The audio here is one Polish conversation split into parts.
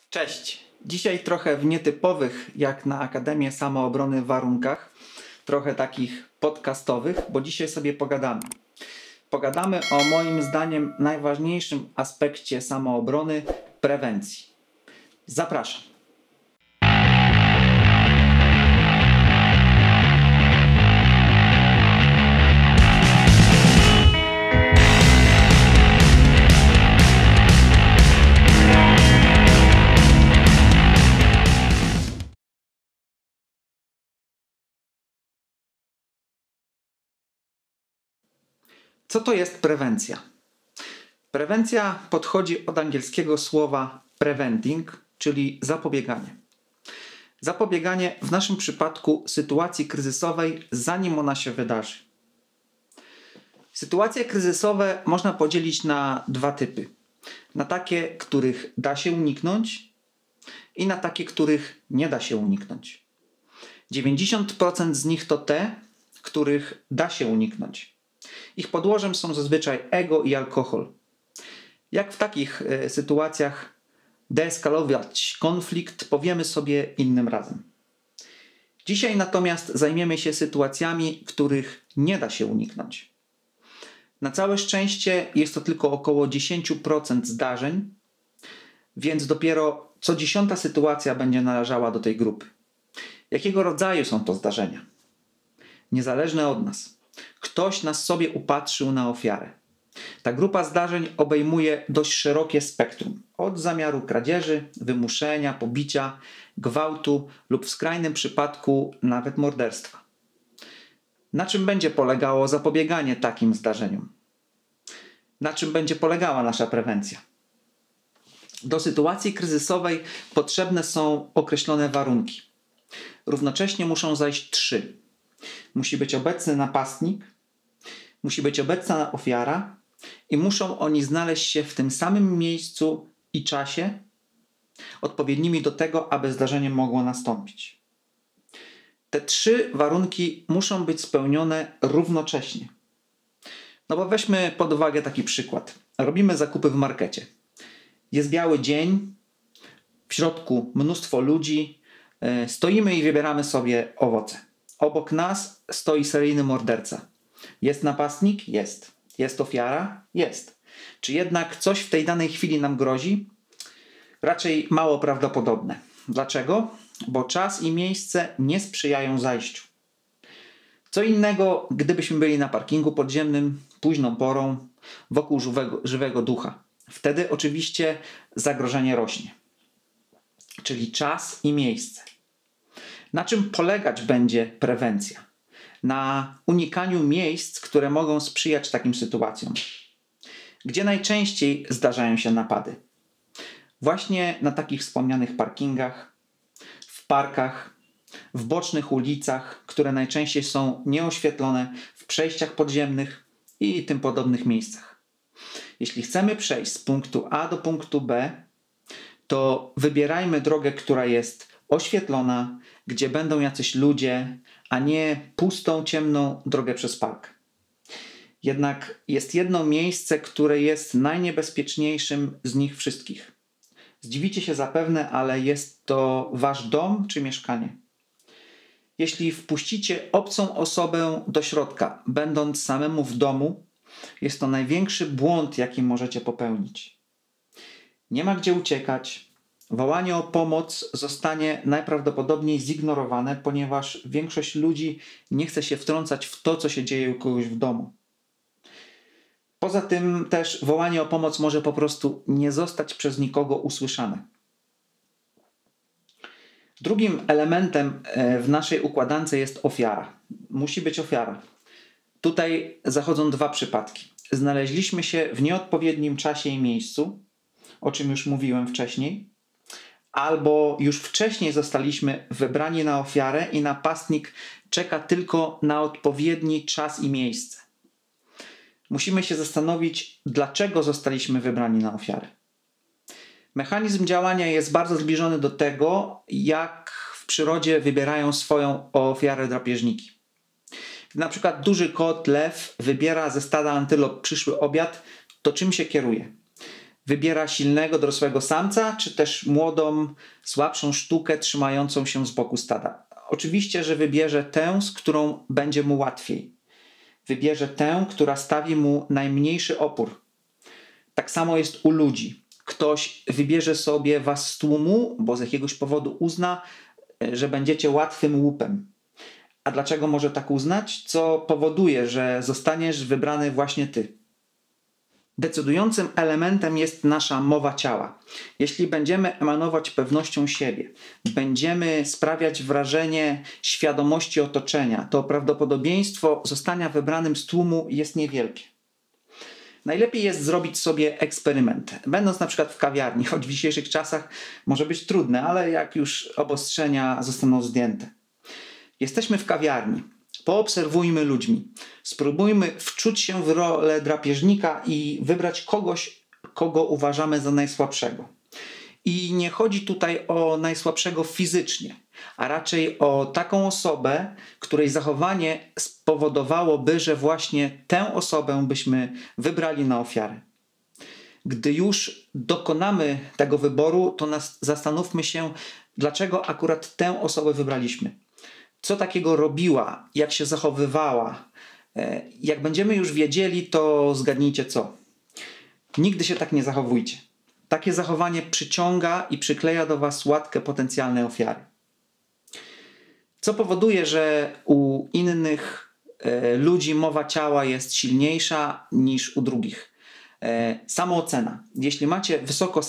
Cześć! Dzisiaj trochę w nietypowych, jak na Akademię Samoobrony, warunkach, trochę takich podcastowych, bo dzisiaj sobie pogadamy. Pogadamy o moim zdaniem najważniejszym aspekcie samoobrony – prewencji. Zapraszam. Co to jest prewencja? Prewencja pochodzi od angielskiego słowa preventing, czyli zapobieganie. Zapobieganie w naszym przypadku sytuacji kryzysowej, zanim ona się wydarzy. Sytuacje kryzysowe można podzielić na dwa typy. Na takie, których da się uniknąć i na takie, których nie da się uniknąć. 90% z nich to te, których da się uniknąć. Ich podłożem są zazwyczaj ego i alkohol. Jak w takich sytuacjach deeskalować konflikt, powiemy sobie innym razem. Dzisiaj natomiast zajmiemy się sytuacjami, których nie da się uniknąć. Na całe szczęście jest to tylko około 10% zdarzeń, więc dopiero co 10. sytuacja będzie należała do tej grupy. Jakiego rodzaju są to zdarzenia? Niezależne od nas. Ktoś nas sobie upatrzył na ofiarę. Ta grupa zdarzeń obejmuje dość szerokie spektrum. Od zamiaru kradzieży, wymuszenia, pobicia, gwałtu lub w skrajnym przypadku nawet morderstwa. Na czym będzie polegało zapobieganie takim zdarzeniom? Na czym będzie polegała nasza prewencja? Do sytuacji kryzysowej potrzebne są określone warunki. Równocześnie muszą zajść 3. Musi być obecny napastnik, musi być obecna ofiara i muszą oni znaleźć się w tym samym miejscu i czasie odpowiednimi do tego, aby zdarzenie mogło nastąpić. Te 3 warunki muszą być spełnione równocześnie. No bo weźmy pod uwagę taki przykład. Robimy zakupy w markecie. Jest biały dzień, w środku mnóstwo ludzi, stoimy i wybieramy sobie owoce. Obok nas stoi seryjny morderca. Jest napastnik? Jest. Jest ofiara? Jest. Czy jednak coś w tej danej chwili nam grozi? Raczej mało prawdopodobne. Dlaczego? Bo czas i miejsce nie sprzyjają zajściu. Co innego, gdybyśmy byli na parkingu podziemnym, późną porą, wokół żywego ducha. Wtedy oczywiście zagrożenie rośnie. Czyli czas i miejsce. Na czym polegać będzie prewencja? Na unikaniu miejsc, które mogą sprzyjać takim sytuacjom. Gdzie najczęściej zdarzają się napady? Właśnie na takich wspomnianych parkingach, w parkach, w bocznych ulicach, które najczęściej są nieoświetlone, w przejściach podziemnych i tym podobnych miejscach. Jeśli chcemy przejść z punktu A do punktu B, to wybierajmy drogę, która jest oświetlona, gdzie będą jacyś ludzie, a nie pustą, ciemną drogę przez park. Jednak jest jedno miejsce, które jest najniebezpieczniejszym z nich wszystkich. Zdziwicie się zapewne, ale jest to wasz dom czy mieszkanie. Jeśli wpuścicie obcą osobę do środka, będąc samemu w domu, jest to największy błąd, jaki możecie popełnić. Nie ma gdzie uciekać. Wołanie o pomoc zostanie najprawdopodobniej zignorowane, ponieważ większość ludzi nie chce się wtrącać w to, co się dzieje u kogoś w domu. Poza tym też wołanie o pomoc może po prostu nie zostać przez nikogo usłyszane. Drugim elementem w naszej układance jest ofiara. Musi być ofiara. Tutaj zachodzą 2 przypadki. Znaleźliśmy się w nieodpowiednim czasie i miejscu, o czym już mówiłem wcześniej, albo już wcześniej zostaliśmy wybrani na ofiarę i napastnik czeka tylko na odpowiedni czas i miejsce. Musimy się zastanowić, dlaczego zostaliśmy wybrani na ofiarę. Mechanizm działania jest bardzo zbliżony do tego, jak w przyrodzie wybierają swoją ofiarę drapieżniki. Gdy na przykład duży kot, lew wybiera ze stada antylop przyszły obiad, to czym się kieruje? Wybiera silnego, dorosłego samca, czy też młodą, słabszą sztukę trzymającą się z boku stada? Oczywiście, że wybierze tę, z którą będzie mu łatwiej. Wybierze tę, która stawi mu najmniejszy opór. Tak samo jest u ludzi. Ktoś wybierze sobie was z tłumu, bo z jakiegoś powodu uzna, że będziecie łatwym łupem. A dlaczego może tak uznać? Co powoduje, że zostaniesz wybrany właśnie ty? Decydującym elementem jest nasza mowa ciała. Jeśli będziemy emanować pewnością siebie, będziemy sprawiać wrażenie świadomości otoczenia, to prawdopodobieństwo zostania wybranym z tłumu jest niewielkie. Najlepiej jest zrobić sobie eksperyment. Będąc na przykład w kawiarni, choć w dzisiejszych czasach może być trudne, ale jak już obostrzenia zostaną zdjęte. Jesteśmy w kawiarni. Poobserwujmy ludźmi. Spróbujmy wczuć się w rolę drapieżnika i wybrać kogoś, kogo uważamy za najsłabszego. I nie chodzi tutaj o najsłabszego fizycznie, a raczej o taką osobę, której zachowanie spowodowałoby, że właśnie tę osobę byśmy wybrali na ofiarę. Gdy już dokonamy tego wyboru, to zastanówmy się, dlaczego akurat tę osobę wybraliśmy. Co takiego robiła, jak się zachowywała. Jak będziemy już wiedzieli, to zgadnijcie co. Nigdy się tak nie zachowujcie. Takie zachowanie przyciąga i przykleja do was łatkę potencjalnej ofiary. Co powoduje, że u innych ludzi mowa ciała jest silniejsza niż u drugich. Samoocena. Jeśli macie wysoko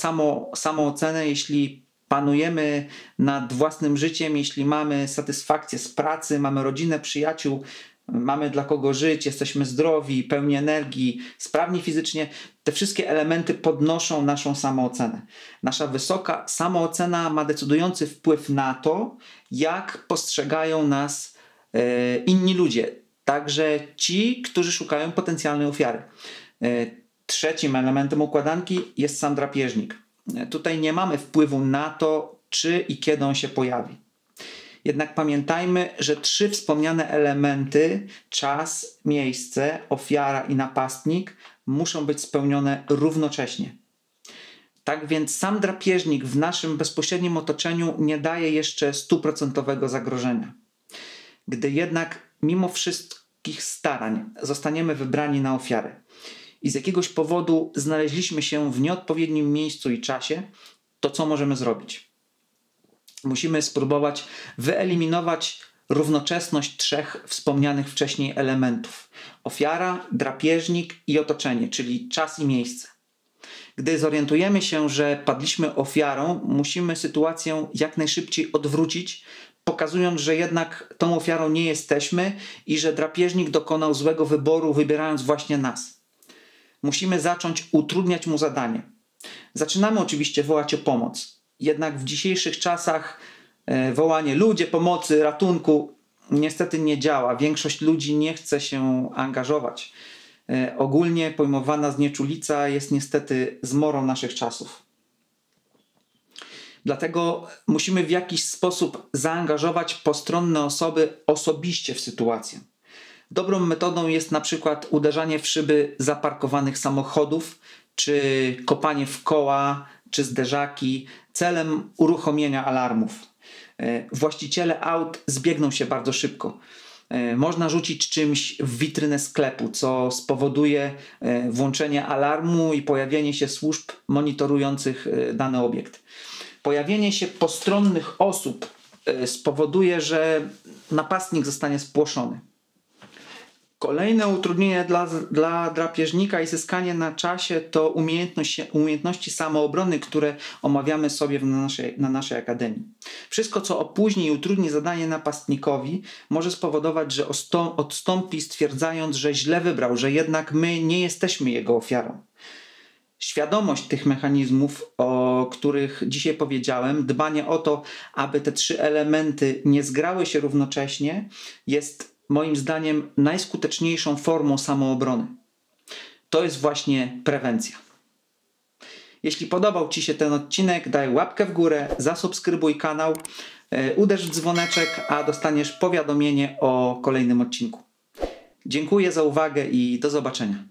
samoocenę, jeśli panujemy nad własnym życiem, jeśli mamy satysfakcję z pracy, mamy rodzinę, przyjaciół, mamy dla kogo żyć, jesteśmy zdrowi, pełni energii, sprawni fizycznie, te wszystkie elementy podnoszą naszą samoocenę. Nasza wysoka samoocena ma decydujący wpływ na to, jak postrzegają nas inni ludzie, także ci, którzy szukają potencjalnej ofiary. Trzecim elementem układanki jest sam drapieżnik. Tutaj nie mamy wpływu na to, czy i kiedy on się pojawi. Jednak pamiętajmy, że 3 wspomniane elementy, czas, miejsce, ofiara i napastnik, muszą być spełnione równocześnie. Tak więc sam drapieżnik w naszym bezpośrednim otoczeniu nie daje jeszcze 100% zagrożenia. Gdy jednak mimo wszystkich starań zostaniemy wybrani na ofiarę i z jakiegoś powodu znaleźliśmy się w nieodpowiednim miejscu i czasie, to co możemy zrobić? Musimy spróbować wyeliminować równoczesność 3 wspomnianych wcześniej elementów. Ofiara, drapieżnik i otoczenie, czyli czas i miejsce. Gdy zorientujemy się, że padliśmy ofiarą, musimy sytuację jak najszybciej odwrócić, pokazując, że jednak tą ofiarą nie jesteśmy i że drapieżnik dokonał złego wyboru, wybierając właśnie nas. Musimy zacząć utrudniać mu zadanie. Zaczynamy oczywiście wołać o pomoc. Jednak w dzisiejszych czasach wołanie ludzie, pomocy, ratunku niestety nie działa. Większość ludzi nie chce się angażować. Ogólnie pojmowana znieczulica jest niestety zmorą naszych czasów. Dlatego musimy w jakiś sposób zaangażować postronne osoby osobiście w sytuację. Dobrą metodą jest na przykład uderzanie w szyby zaparkowanych samochodów, czy kopanie w koła, czy zderzaki, celem uruchomienia alarmów. Właściciele aut zbiegną się bardzo szybko. Można rzucić czymś w witrynę sklepu, co spowoduje włączenie alarmu i pojawienie się służb monitorujących dany obiekt. Pojawienie się postronnych osób spowoduje, że napastnik zostanie spłoszony. Kolejne utrudnienie dla drapieżnika i zyskanie na czasie to umiejętności samoobrony, które omawiamy sobie na naszej akademii. Wszystko, co opóźni i utrudni zadanie napastnikowi, może spowodować, że odstąpi, stwierdzając, że źle wybrał, że jednak my nie jesteśmy jego ofiarą. Świadomość tych mechanizmów, o których dzisiaj powiedziałem, dbanie o to, aby te 3 elementy nie zgrały się równocześnie, jest moim zdaniem najskuteczniejszą formą samoobrony. To jest właśnie prewencja. Jeśli podobał Ci się ten odcinek, daj łapkę w górę, zasubskrybuj kanał, uderz w dzwoneczek, a dostaniesz powiadomienie o kolejnym odcinku. Dziękuję za uwagę i do zobaczenia.